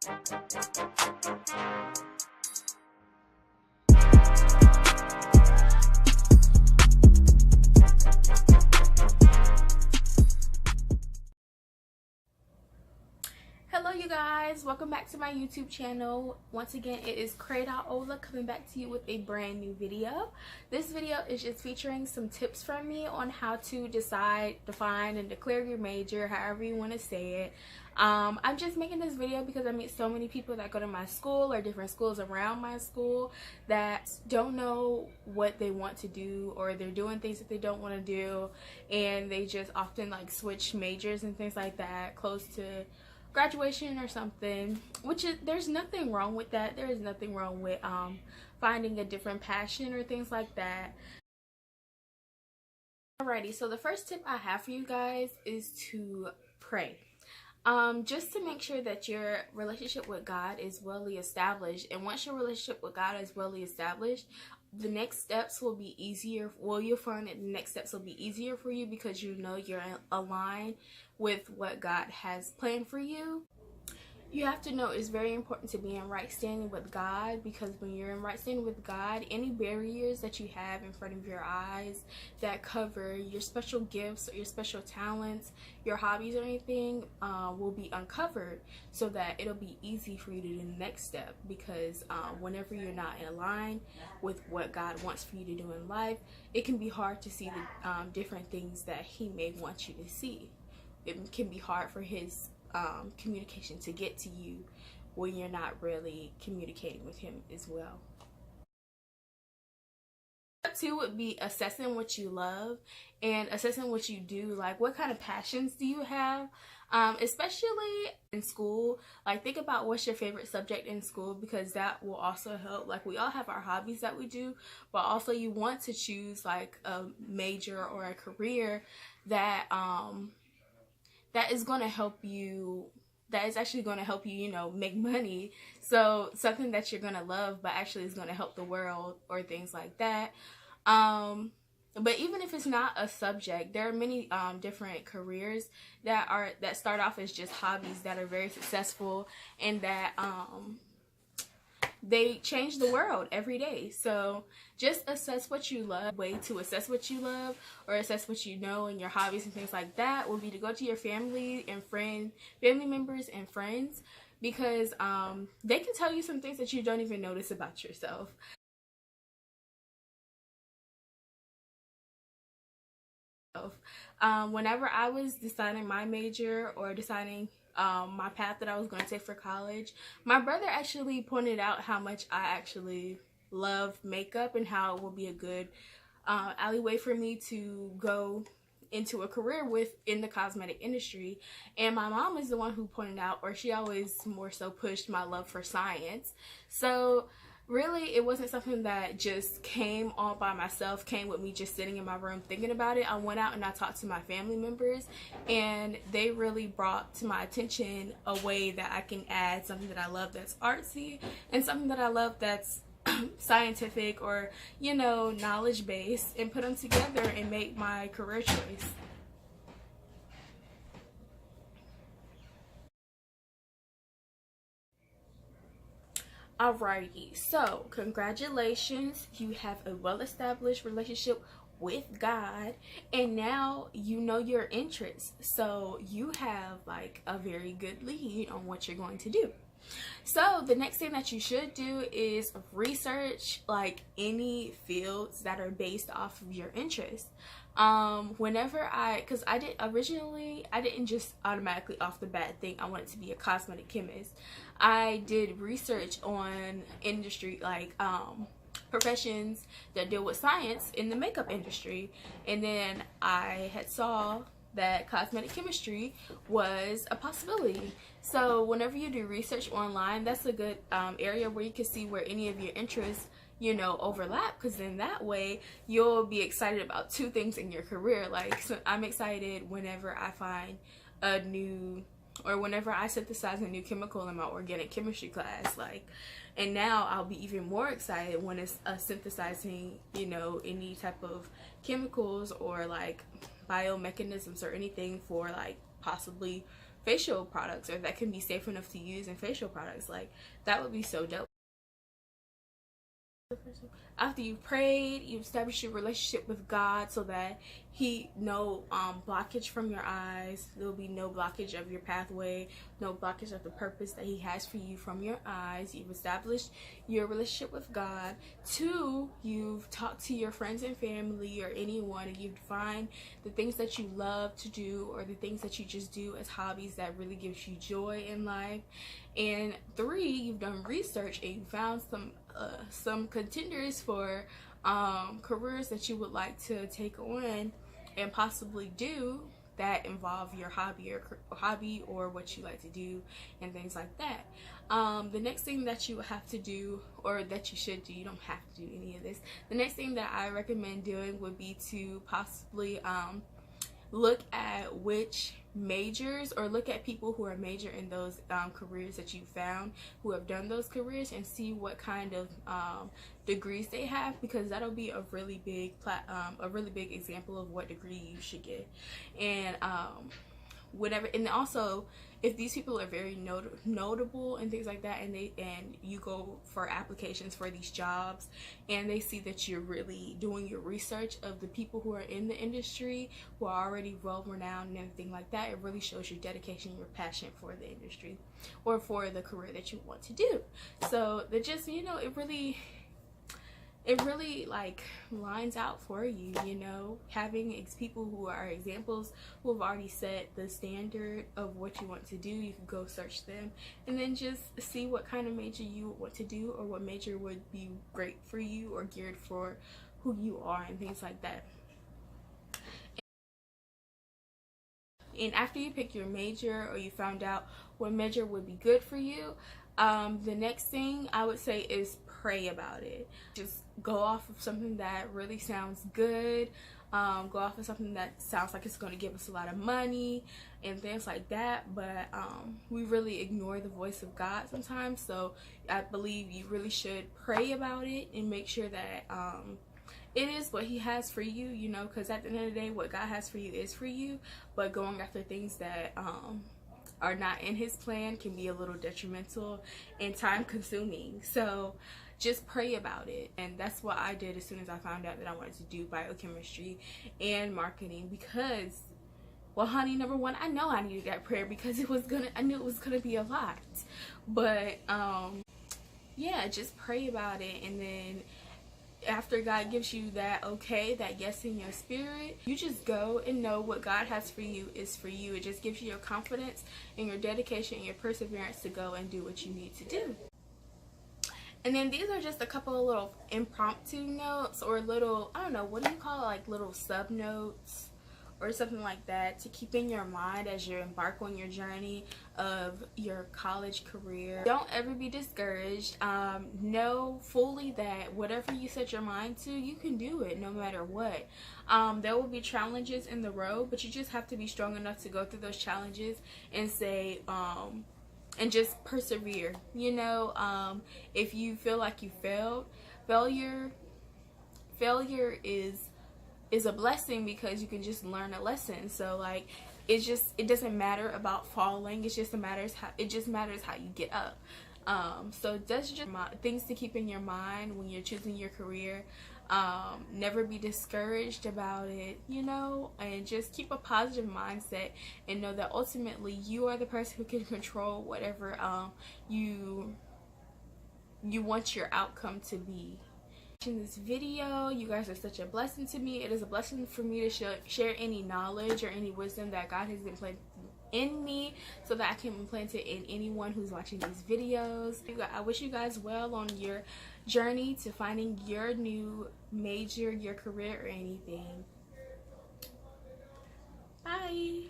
Hello you guys, welcome back to my YouTube channel. Once again, it is Kray.ola coming back to you with a brand new video. This video is just featuring some tips from me on how to decide, define, and declare your major, however you want to say it. I'm just making this video because I meet so many people that go to my school or different schools around my school that don't know what they want to do, or they're doing things that they don't want to do, and they just often like switch majors and things like that close to graduation or something, which is, there's nothing wrong with that. There is nothing wrong with finding a different passion or things like that. Alrighty, so the first tip I have for you guys is to pray. Just to make sure that your relationship with God is well established. And once your relationship with God is well established, the next steps will be easier. Well, you'll find that the next steps will be easier for you because you know you're aligned with what God has planned for you. You have to know it's very important to be in right standing with God, because when you're in right standing with God, any barriers that you have in front of your eyes that cover your special gifts or your special talents, your hobbies or anything will be uncovered, so that it'll be easy for you to do the next step. Because whenever you're not in line with what God wants for you to do in life, it can be hard to see the different things that He may want you to see. It can be hard for His communication to get to you when you're not really communicating with Him as well. Step 2 would be assessing what you love and assessing what you do. Like, what kind of passions do you have? Especially in school, like think about what's your favorite subject in school, because that will also help. Like, we all have our hobbies that we do, but also you want to choose like a major or a career that that is going to help you, that is actually going to help you, you know, make money. So something that you're going to love, but actually is going to help the world, or things like that. But even if it's not a subject, there are many different careers that start off as just hobbies that are very successful, and that they change the world every day. So just assess what you love. Way to assess what you love or assess what you know and your hobbies and things like that will be to go to your family members and friends, because they can tell you some things that you don't even notice about yourself. Whenever I was deciding my major or deciding my path that I was going to take for college, my brother actually pointed out how much I actually love makeup and how it will be a good alleyway for me to go into a career in the cosmetic industry. And my mom is the one who pointed out, or she always more so pushed my love for science. So really, it wasn't something that just came all by myself, came with me just sitting in my room thinking about it. I went out and I talked to my family members, and they really brought to my attention a way that I can add something that I love that's artsy and something that I love that's scientific, or, you know, knowledge based, and put them together and make my career choice. Alrighty, so congratulations, you have a well-established relationship with God, and now you know your interests, so you have like a very good lead on what you're going to do. So the next thing that you should do is research like any fields that are based off of your interest. Because I didn't just automatically off the bat think I wanted to be a cosmetic chemist. I did research on industry, like professions that deal with science in the makeup industry, and then I had saw that cosmetic chemistry was a possibility. So whenever you do research online, that's a good area where you can see where any of your interests, you know, overlap, because then that way you'll be excited about two things in your career. Like, so I'm excited whenever I find a new, or whenever I synthesize a new chemical in my organic chemistry class, like, and now I'll be even more excited when it's synthesizing, you know, any type of chemicals or like biomechanisms or anything for like possibly facial products, or that can be safe enough to use in facial products. Like, that would be so dope. After you prayed, you established your relationship with God so that no blockage from your eyes, there'll be no blockage of your pathway, no blockage of the purpose that he has for you from your eyes. You've established your relationship with God. 2, you've talked to your friends and family or anyone, and you've defined the things that you love to do, or the things that you just do as hobbies that really gives you joy in life. And 3, you've done research and you found some contenders for careers that you would like to take on and possibly do that involve your hobby or what you like to do and things like that. The next thing that you have to do, or that you should do, you don't have to do any of this, the next thing that I recommend doing would be to possibly look at which majors, or look at people who are major in those careers that you found, who have done those careers, and see what kind of degrees they have, because that'll be a really big example of what degree you should get. And whatever, and also if these people are very notable and things like that, and you go for applications for these jobs and they see that you're really doing your research of the people who are in the industry, who are already well renowned and everything like that, it really shows your dedication, your passion for the industry or for the career that you want to do. So that just, you know, it really like lines out for you, you know, having people who are examples, who have already set the standard of what you want to do. You can go search them and then just see what kind of major you want to do, or what major would be great for you or geared for who you are and things like that. And after you pick your major, or you found out what major would be good for you, the next thing I would say is pray about it. Just go off of something that really sounds good. Go off of something that sounds like it's going to give us a lot of money and things like that, but we really ignore the voice of God sometimes. So I believe you really should pray about it and make sure that it is what he has for you, you know, because at the end of the day, what God has for you is for you, but going after things that are not in his plan can be a little detrimental and time consuming. So just pray about it. And that's what I did as soon as I found out that I wanted to do biochemistry and marketing, because, well, honey, number one, I know I needed that prayer, because I knew it was gonna be a lot. But yeah, just pray about it, and then after God gives you that okay, that yes in your spirit, you just go and know what God has for you is for you. It just gives you your confidence and your dedication and your perseverance to go and do what you need to do. And then these are just a couple of little impromptu notes, or little, I don't know, what do you call it, like little sub notes or something like that, to keep in your mind as you embark on your journey of your college career. Don't ever be discouraged. Know fully that whatever you set your mind to, you can do it no matter what. There will be challenges in the road, but you just have to be strong enough to go through those challenges and say, and just persevere. You know, if you feel like you failed, failure is a blessing, because you can just learn a lesson. So like, it doesn't matter about falling, it just matters how you get up. So that's just things to keep in your mind when you're choosing your career. Never be discouraged about it, you know, and just keep a positive mindset, and know that ultimately you are the person who can control whatever you want your outcome to be. In this video, you guys are such a blessing to me. It is a blessing for me to share any knowledge or any wisdom that God has implanted in me, so that I can implant it in anyone who's watching these videos. I wish you guys well on your journey to finding your new major, your career, or anything. Bye.